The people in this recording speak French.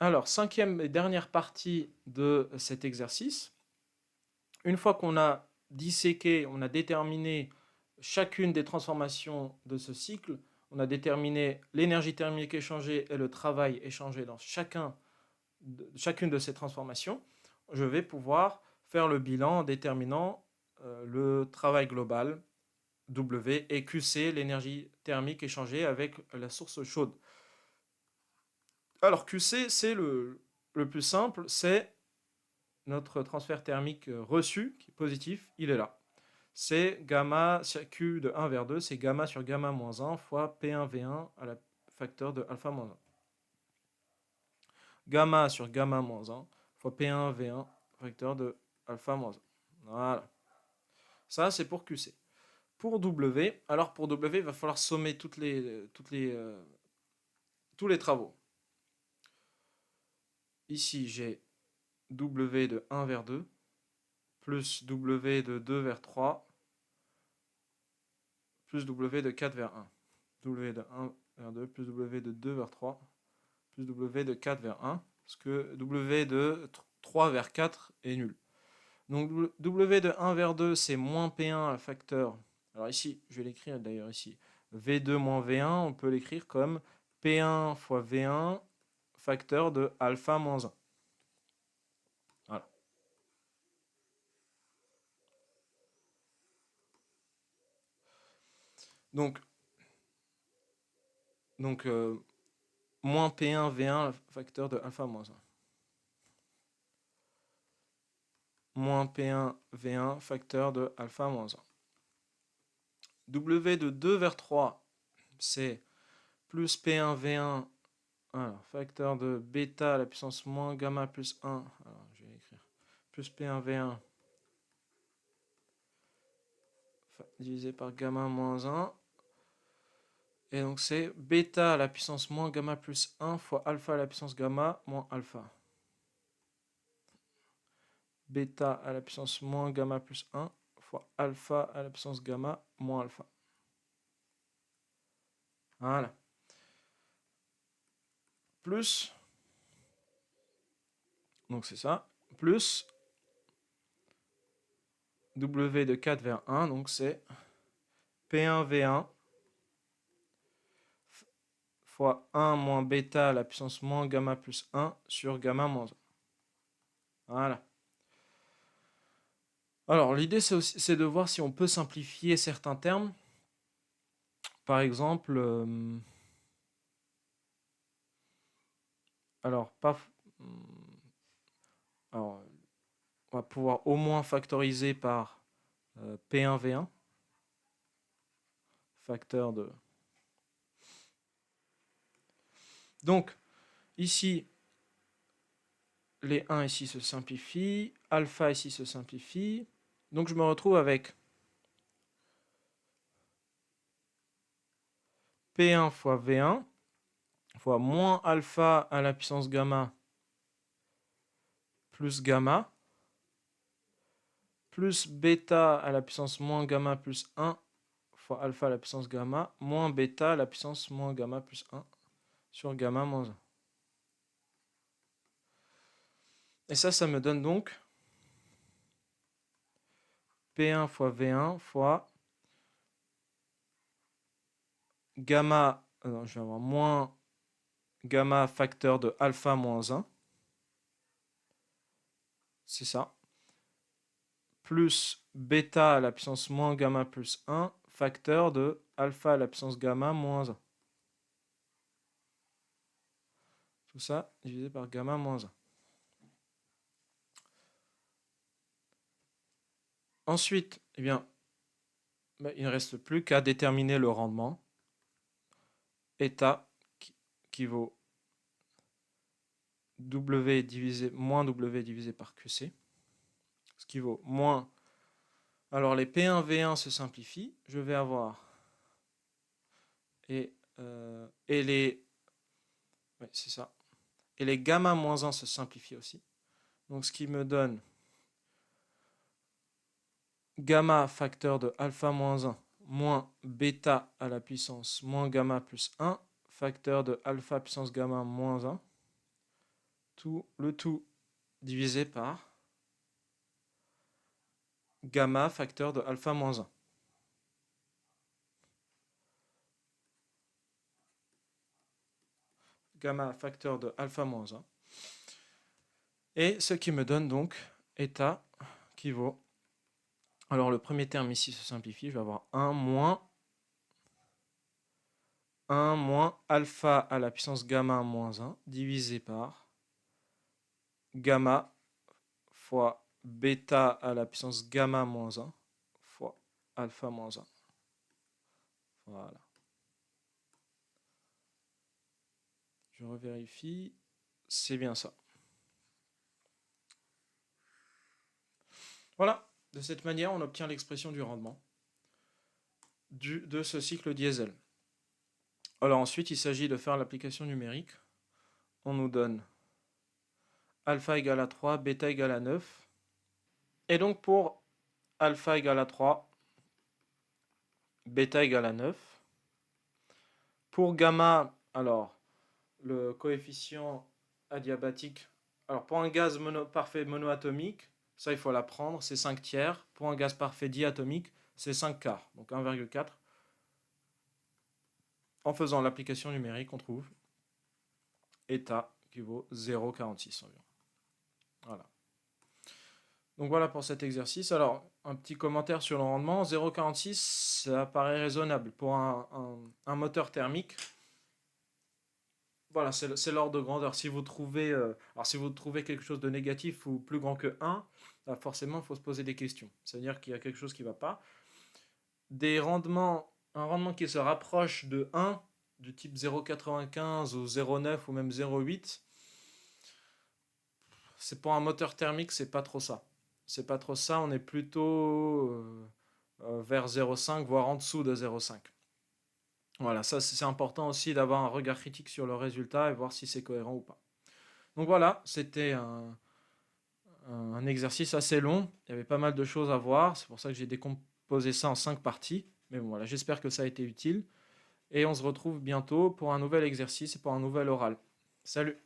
Alors, cinquième et dernière partie de cet exercice. Une fois qu'on a disséqué, on a déterminé chacune des transformations de ce cycle, on a déterminé l'énergie thermique échangée et le travail échangé dans chacune de ces transformations, je vais pouvoir faire le bilan en déterminant le travail global W et QC, l'énergie thermique échangée avec la source chaude. Alors QC, c'est le plus simple, c'est notre transfert thermique reçu, qui est positif, il est là. C'est gamma sur Q de 1 vers 2, c'est gamma sur gamma moins 1 fois P1V1 à la facteur de alpha moins 1. Gamma sur gamma moins 1 fois P1V1 facteur de alpha moins 1. Voilà. Ça, c'est pour QC. Pour W, alors pour W, il va falloir sommer tous les travaux. Ici, j'ai W de 1 vers 2 plus W de 2 vers 3 plus W de 4 vers 1. W de 1 vers 2 plus W de 2 vers 3 plus W de 4 vers 1. Parce que W de 3 vers 4 est nul. Donc W de 1 vers 2, c'est moins P1 à facteur. Alors ici, je vais l'écrire d'ailleurs ici. V2 moins V1, on peut l'écrire comme P1 fois V1 facteur de alpha moins 1. Voilà. Donc, donc moins P1 V1 facteur de alpha moins 1. Moins P1 V1 facteur de alpha moins 1. W de 2 vers 3, c'est plus P1 V1 alors, facteur de bêta à la puissance moins gamma plus 1. Alors, je vais écrire plus P1 V1 divisé par gamma moins 1. Et donc c'est bêta à la puissance moins gamma plus 1 fois alpha à la puissance gamma moins alpha. Bêta à la puissance moins gamma plus 1 fois alpha à la puissance gamma moins alpha. Voilà. Plus, donc c'est ça, plus W de 4 vers 1, donc c'est P1 V1 fois 1 moins bêta à la puissance moins gamma plus 1 sur gamma moins 1. Voilà. Alors, l'idée, c'est de voir si on peut simplifier certains termes. Par exemple, alors, alors, on va pouvoir au moins factoriser par P1V1, facteur de... Donc, ici, les 1 ici se simplifient, alpha ici se simplifie. Donc, je me retrouve avec P1 fois V1 fois moins alpha à la puissance gamma plus gamma plus bêta à la puissance moins gamma plus 1 fois alpha à la puissance gamma moins bêta à la puissance moins gamma plus 1 sur gamma moins 1. Et ça me donne donc P1 fois V1 fois gamma, je vais avoir moins gamma facteur de alpha moins 1, c'est ça, plus bêta à la puissance moins gamma plus 1 facteur de alpha à la puissance gamma moins 1. Tout ça divisé par gamma moins 1. Ensuite, eh bien, il ne reste plus qu'à déterminer le rendement. Eta qui vaut W divisé, moins W divisé par QC. Ce qui vaut moins... Alors les P1, V1 se simplifient. Je vais avoir... Et les... Oui, c'est ça. Et les gamma moins 1 se simplifient aussi. Donc ce qui me donne gamma facteur de alpha moins 1 moins bêta à la puissance moins gamma plus 1 facteur de alpha puissance gamma moins 1 le tout divisé par gamma facteur de alpha moins 1. Gamma facteur de alpha moins 1. Et ce qui me donne donc état qui vaut... Alors le premier terme ici se simplifie, je vais avoir 1 moins alpha à la puissance gamma moins 1 divisé par gamma fois bêta à la puissance gamma moins 1 fois alpha moins 1. Voilà. Je revérifie, c'est bien ça. Voilà, de cette manière, on obtient l'expression du rendement de ce cycle diesel. Alors ensuite, il s'agit de faire l'application numérique. On nous donne alpha égale à 3, bêta égale à 9. Et donc pour alpha égale à 3, bêta égale à 9. Pour gamma, alors le coefficient adiabatique, alors pour un gaz parfait monoatomique, ça il faut l'apprendre, c'est 5 tiers. Pour un gaz parfait diatomique, c'est 5 quarts, donc 1,4. En faisant l'application numérique, on trouve état qui vaut 0,46 environ. Voilà. Donc voilà pour cet exercice. Alors, un petit commentaire sur le rendement. 0,46, ça paraît raisonnable pour un moteur thermique. Voilà, c'est l'ordre de grandeur. Si vous trouvez, si vous trouvez quelque chose de négatif ou plus grand que 1, là, forcément, il faut se poser des questions. C'est-à-dire qu'il y a quelque chose qui ne va pas. Un rendement qui se rapproche de 1, du type 0,95 ou 0,9 ou même 0,8, c'est pour un moteur thermique, c'est pas trop ça. C'est pas trop ça, on est plutôt vers 0,5, voire en dessous de 0,5. Voilà, ça c'est important aussi d'avoir un regard critique sur le résultat et voir si c'est cohérent ou pas. Donc voilà, c'était un exercice assez long, il y avait pas mal de choses à voir, c'est pour ça que j'ai décomposé ça en 5 parties. Mais bon, voilà, j'espère que ça a été utile. Et on se retrouve bientôt pour un nouvel exercice et pour un nouvel oral. Salut!